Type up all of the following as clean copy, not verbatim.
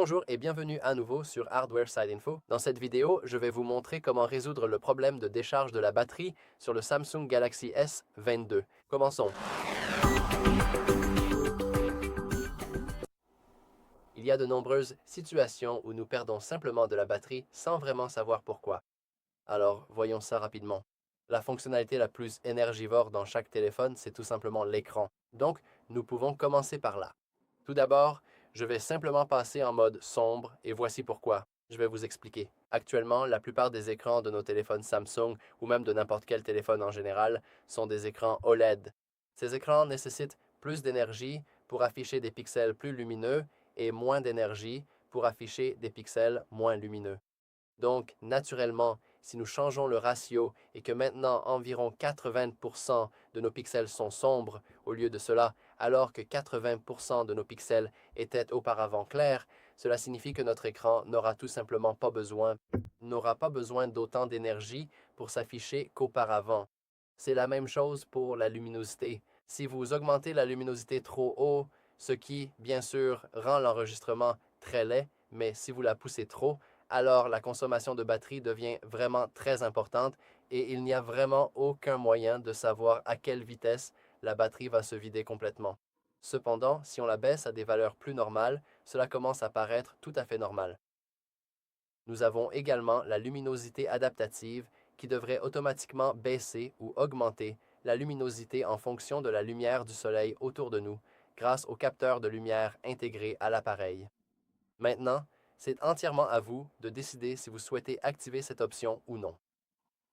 Bonjour et bienvenue à nouveau sur Hardware Side Info. Dans cette vidéo, je vais vous montrer comment résoudre le problème de décharge de la batterie sur le Samsung Galaxy S22. Commençons. Il y a de nombreuses situations où nous perdons simplement de la batterie sans vraiment savoir pourquoi. Alors, voyons ça rapidement. La fonctionnalité la plus énergivore dans chaque téléphone, c'est tout simplement l'écran. Donc, nous pouvons commencer par là. Tout d'abord, je vais simplement passer en mode sombre et voici pourquoi. Je vais vous expliquer. Actuellement, la plupart des écrans de nos téléphones Samsung ou même de n'importe quel téléphone en général sont des écrans OLED. Ces écrans nécessitent plus d'énergie pour afficher des pixels plus lumineux et moins d'énergie pour afficher des pixels moins lumineux. Donc, naturellement, si nous changeons le ratio et que maintenant environ 80% de nos pixels sont sombres au lieu de cela, alors que 80% de nos pixels étaient auparavant clairs, cela signifie que notre écran n'aura pas besoin d'autant d'énergie pour s'afficher qu'auparavant. C'est la même chose pour la luminosité. Si vous augmentez la luminosité trop haut, ce qui, bien sûr, rend l'enregistrement très laid, mais si vous la poussez trop, alors la consommation de batterie devient vraiment très importante et il n'y a vraiment aucun moyen de savoir à quelle vitesse la batterie va se vider complètement. Cependant, si on la baisse à des valeurs plus normales, cela commence à paraître tout à fait normal. Nous avons également la luminosité adaptative qui devrait automatiquement baisser ou augmenter la luminosité en fonction de la lumière du soleil autour de nous grâce au capteur de lumière intégré à l'appareil. Maintenant, c'est entièrement à vous de décider si vous souhaitez activer cette option ou non.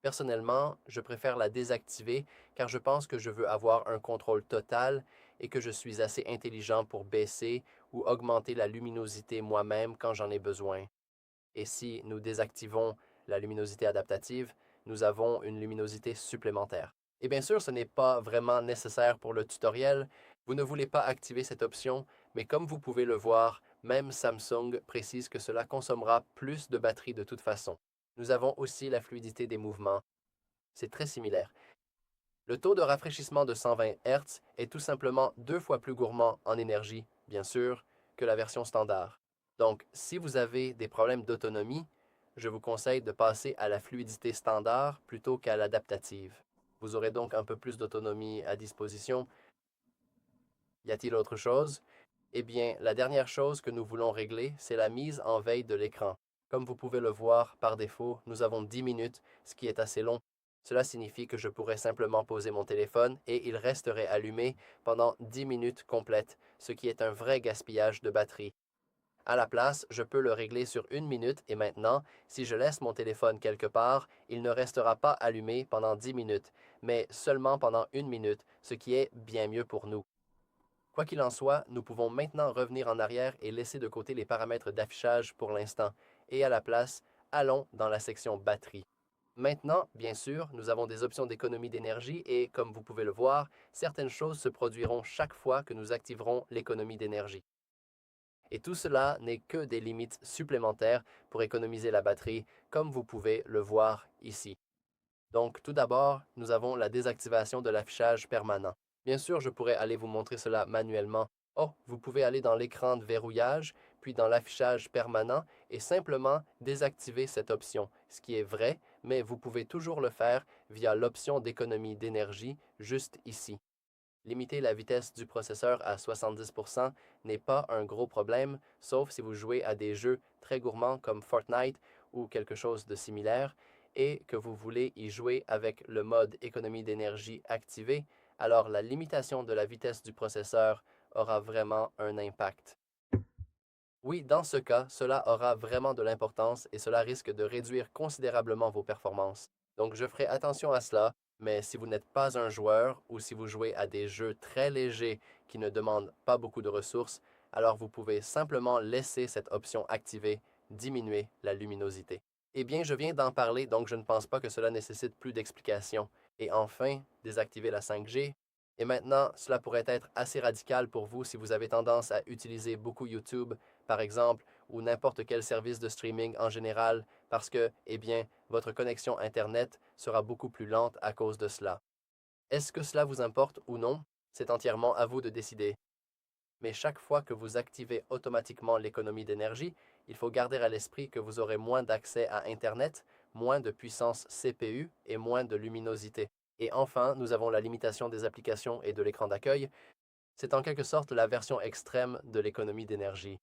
Personnellement, je préfère la désactiver car je pense que je veux avoir un contrôle total et que je suis assez intelligent pour baisser ou augmenter la luminosité moi-même quand j'en ai besoin. Et si nous désactivons la luminosité adaptative, nous avons une luminosité supplémentaire. Et bien sûr, ce n'est pas vraiment nécessaire pour le tutoriel. Vous ne voulez pas activer cette option, mais comme vous pouvez le voir, même Samsung précise que cela consommera plus de batterie de toute façon. Nous avons aussi la fluidité des mouvements. C'est très similaire. Le taux de rafraîchissement de 120 Hz est tout simplement 2 fois plus gourmand en énergie, bien sûr, que la version standard. Donc, si vous avez des problèmes d'autonomie, je vous conseille de passer à la fluidité standard plutôt qu'à l'adaptative. Vous aurez donc un peu plus d'autonomie à disposition. Y a-t-il autre chose? Eh bien, la dernière chose que nous voulons régler, c'est la mise en veille de l'écran. Comme vous pouvez le voir, par défaut, nous avons 10 minutes, ce qui est assez long. Cela signifie que je pourrais simplement poser mon téléphone et il resterait allumé pendant 10 minutes complètes, ce qui est un vrai gaspillage de batterie. À la place, je peux le régler sur 1 minute et maintenant, si je laisse mon téléphone quelque part, il ne restera pas allumé pendant 10 minutes, mais seulement pendant 1 minute, ce qui est bien mieux pour nous. Quoi qu'il en soit, nous pouvons maintenant revenir en arrière et laisser de côté les paramètres d'affichage pour l'instant, et à la place, allons dans la section batterie. Maintenant, bien sûr, nous avons des options d'économie d'énergie et, comme vous pouvez le voir, certaines choses se produiront chaque fois que nous activerons l'économie d'énergie. Et tout cela n'est que des limites supplémentaires pour économiser la batterie, comme vous pouvez le voir ici. Donc, tout d'abord, nous avons la désactivation de l'affichage permanent. Bien sûr, je pourrais aller vous montrer cela manuellement. Oh, vous pouvez aller dans l'écran de verrouillage, puis dans l'affichage permanent et simplement désactiver cette option, ce qui est vrai, mais vous pouvez toujours le faire via l'option d'économie d'énergie juste ici. Limiter la vitesse du processeur à 70% n'est pas un gros problème, sauf si vous jouez à des jeux très gourmands comme Fortnite ou quelque chose de similaire, et que vous voulez y jouer avec le mode économie d'énergie activé, alors la limitation de la vitesse du processeur aura vraiment un impact. Oui, dans ce cas, cela aura vraiment de l'importance et cela risque de réduire considérablement vos performances. Donc, je ferai attention à cela, mais si vous n'êtes pas un joueur ou si vous jouez à des jeux très légers qui ne demandent pas beaucoup de ressources, alors vous pouvez simplement laisser cette option activée, diminuer la luminosité. Eh bien, je viens d'en parler, donc je ne pense pas que cela nécessite plus d'explications. Et enfin, désactiver la 5G. Et maintenant, cela pourrait être assez radical pour vous si vous avez tendance à utiliser beaucoup YouTube par exemple, ou n'importe quel service de streaming en général, parce que, eh bien, votre connexion Internet sera beaucoup plus lente à cause de cela. Est-ce que cela vous importe ou non? C'est entièrement à vous de décider. Mais chaque fois que vous activez automatiquement l'économie d'énergie, il faut garder à l'esprit que vous aurez moins d'accès à Internet, moins de puissance CPU et moins de luminosité. Et enfin, nous avons la limitation des applications et de l'écran d'accueil. C'est en quelque sorte la version extrême de l'économie d'énergie.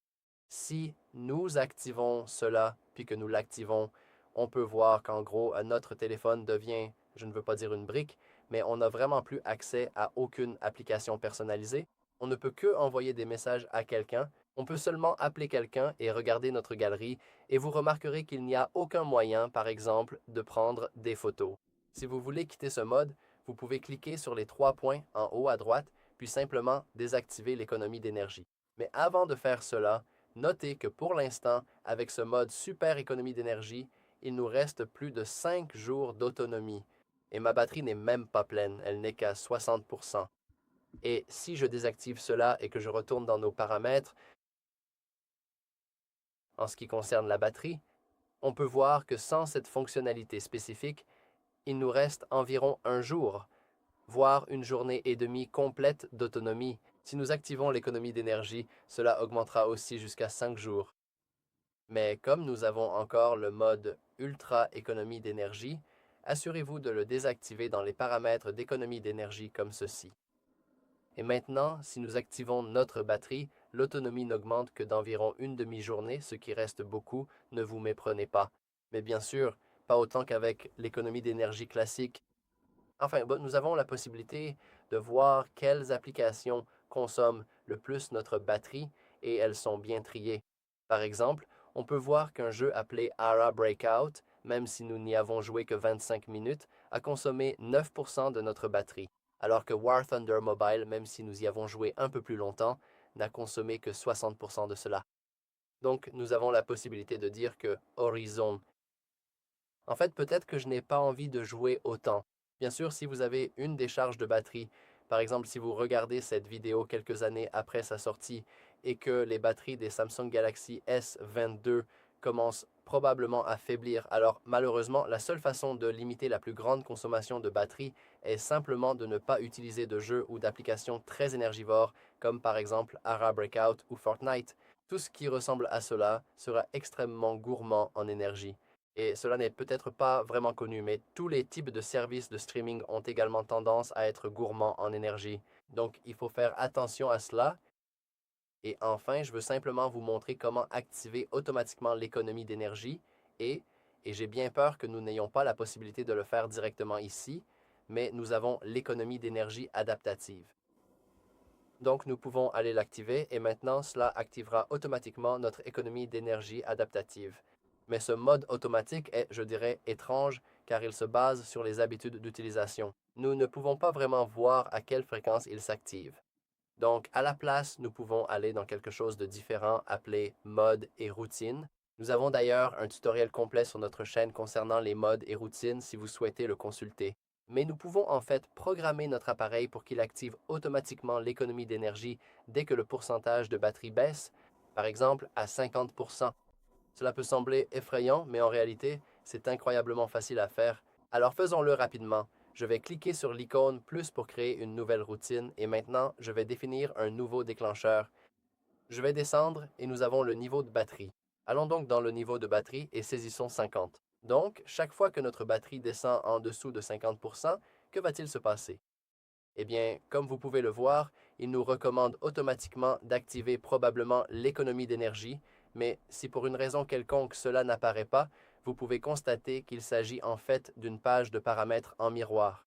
Si nous activons cela, puis que nous l'activons, on peut voir qu'en gros, notre téléphone devient, je ne veux pas dire une brique, mais on n'a vraiment plus accès à aucune application personnalisée. On ne peut que envoyer des messages à quelqu'un. On peut seulement appeler quelqu'un et regarder notre galerie, et vous remarquerez qu'il n'y a aucun moyen, par exemple, de prendre des photos. Si vous voulez quitter ce mode, vous pouvez cliquer sur les trois points en haut à droite, puis simplement désactiver l'économie d'énergie. Mais avant de faire cela, notez que pour l'instant, avec ce mode super économie d'énergie, il nous reste plus de 5 jours d'autonomie. Et ma batterie n'est même pas pleine, elle n'est qu'à 60%. Et si je désactive cela et que je retourne dans nos paramètres, en ce qui concerne la batterie, on peut voir que sans cette fonctionnalité spécifique, il nous reste environ un jour, voire une journée et demie complète d'autonomie. Si nous activons l'économie d'énergie, cela augmentera aussi jusqu'à 5 jours. Mais comme nous avons encore le mode ultra économie d'énergie, assurez-vous de le désactiver dans les paramètres d'économie d'énergie comme ceci. Et maintenant, si nous activons notre batterie, l'autonomie n'augmente que d'environ une demi-journée, ce qui reste beaucoup, ne vous méprenez pas. Mais bien sûr, pas autant qu'avec l'économie d'énergie classique. Enfin, bon, nous avons la possibilité de voir quelles applications consomment le plus notre batterie et elles sont bien triées. Par exemple, on peut voir qu'un jeu appelé Ara Breakout, même si nous n'y avons joué que 25 minutes, a consommé 9% de notre batterie, alors que War Thunder Mobile, même si nous y avons joué un peu plus longtemps, n'a consommé que 60% de cela. Donc, nous avons la possibilité de dire que Horizon. En fait, peut-être que je n'ai pas envie de jouer autant. Bien sûr, si vous avez une décharge de batterie, par exemple si vous regardez cette vidéo quelques années après sa sortie et que les batteries des Samsung Galaxy S22 commencent probablement à faiblir, alors malheureusement, la seule façon de limiter la plus grande consommation de batterie est simplement de ne pas utiliser de jeux ou d'applications très énergivores comme par exemple Ara Breakout ou Fortnite. Tout ce qui ressemble à cela sera extrêmement gourmand en énergie. Et cela n'est peut-être pas vraiment connu, mais tous les types de services de streaming ont également tendance à être gourmands en énergie. Donc, il faut faire attention à cela. Et enfin, je veux simplement vous montrer comment activer automatiquement l'économie d'énergie. Et, et j'ai bien peur que nous n'ayons pas la possibilité de le faire directement ici, mais nous avons l'économie d'énergie adaptative. Donc, nous pouvons aller l'activer et maintenant, cela activera automatiquement notre économie d'énergie adaptative. Mais ce mode automatique est, je dirais, étrange car il se base sur les habitudes d'utilisation. Nous ne pouvons pas vraiment voir à quelle fréquence il s'active. Donc, à la place, nous pouvons aller dans quelque chose de différent appelé mode et routine. Nous avons d'ailleurs un tutoriel complet sur notre chaîne concernant les modes et routines si vous souhaitez le consulter. Mais nous pouvons en fait programmer notre appareil pour qu'il active automatiquement l'économie d'énergie dès que le pourcentage de batterie baisse, par exemple à 50%. Cela peut sembler effrayant, mais en réalité, c'est incroyablement facile à faire. Alors faisons-le rapidement. Je vais cliquer sur l'icône plus pour créer une nouvelle routine et maintenant, je vais définir un nouveau déclencheur. Je vais descendre et nous avons le niveau de batterie. Allons donc dans le niveau de batterie et saisissons 50. Donc, chaque fois que notre batterie descend en dessous de 50%, que va-t-il se passer? Eh bien, comme vous pouvez le voir, il nous recommande automatiquement d'activer probablement l'économie d'énergie, mais si pour une raison quelconque cela n'apparaît pas, vous pouvez constater qu'il s'agit en fait d'une page de paramètres en miroir.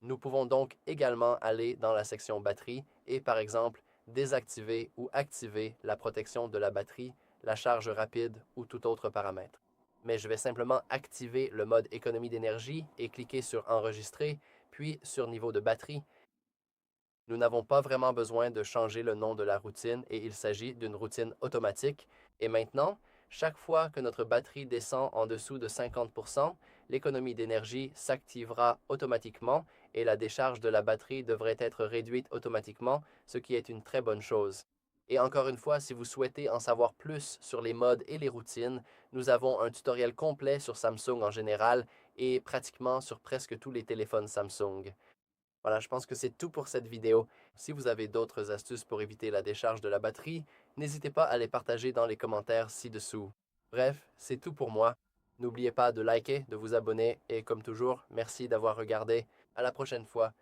Nous pouvons donc également aller dans la section batterie et par exemple désactiver ou activer la protection de la batterie, la charge rapide ou tout autre paramètre. Mais je vais simplement activer le mode économie d'énergie et cliquer sur enregistrer, puis sur niveau de batterie. Nous n'avons pas vraiment besoin de changer le nom de la routine et il s'agit d'une routine automatique. Et maintenant, chaque fois que notre batterie descend en dessous de 50%, l'économie d'énergie s'activera automatiquement et la décharge de la batterie devrait être réduite automatiquement, ce qui est une très bonne chose. Et encore une fois, si vous souhaitez en savoir plus sur les modes et les routines, nous avons un tutoriel complet sur Samsung en général et pratiquement sur presque tous les téléphones Samsung. Voilà, je pense que c'est tout pour cette vidéo. Si vous avez d'autres astuces pour éviter la décharge de la batterie, n'hésitez pas à les partager dans les commentaires ci-dessous. Bref, c'est tout pour moi. N'oubliez pas de liker, de vous abonner et comme toujours, merci d'avoir regardé. À la prochaine fois.